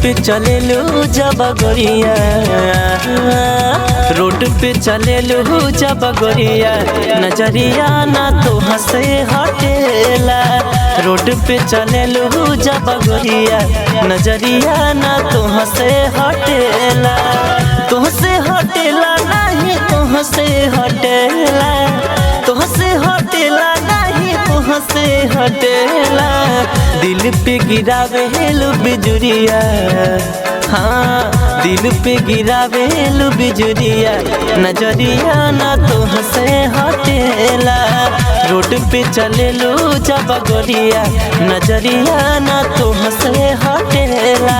पे चले लो जब गोरिया, रोड पे चले लो जब गोरिया, नजरिया ना तो हंसे हटेला। रोड पे चले लो जब गोरिया, नजरिया ना तो हंसे हटेला। तुहसे हटेला नहीं तुहसे हटेला, तुहसे हटेला नहीं तुहसे हटेला। दिल पे गिरावेलु बिजुरिया, हाँ दिल पे गिरावेलु बिजुरिया, नजरिया ना तुहसे हटेला। रोड पे चले लो जब गोरिया, नजरिया ना तुहसे हटेला।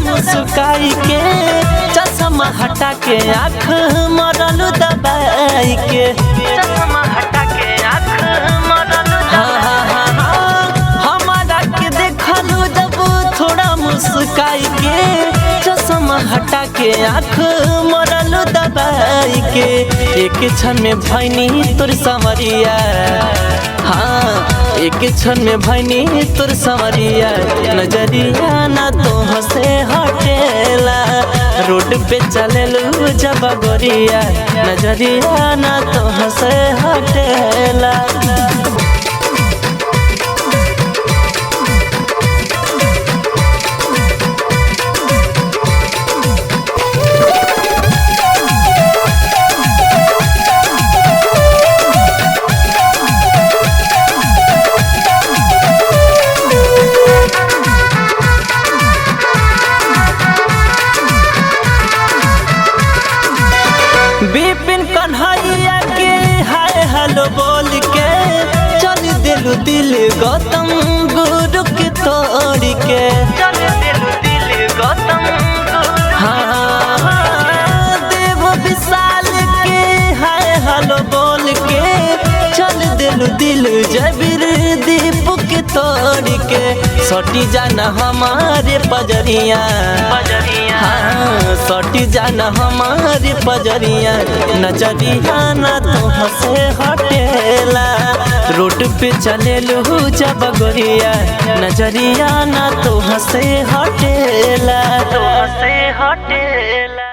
मुस्काई के चश्मा हटा के आँख मरलू दबाई के, चश्मा हटा के आँख मरलू हमारा के देखलू जब थोड़ा मुस्काई के, चश्मा हटा के आँख मरलू दबाई के। एक क्षण में भैनी तोर संवरिया, हाँ एक क्षण में भैनी तोर संवरिया, नजरिया ना तो हंसे हटेला। रोड पे चले लो जब गोरिया, नजरिया ना तो हंसे हटेला। बिपिन कन्हैया के हाय हेलो बोल के चल दिलु दिल गौतम गुरु के तोड़ के, चल दिलु दिल गौतम गुरु, हाँ देव विशाल के हाय हेलो बोल के चल दिलु दिल जबीर दीप के तोड़ के। सटी जाना हमारे पजरिया, हाँ सटी जाना हमारे पजरिया, नजरिया ना तो हंसे हटेला। रोड पे चले लो जब गोरिया, नजरिया ना तो हंसे हटेला, तो हंसे हटेला।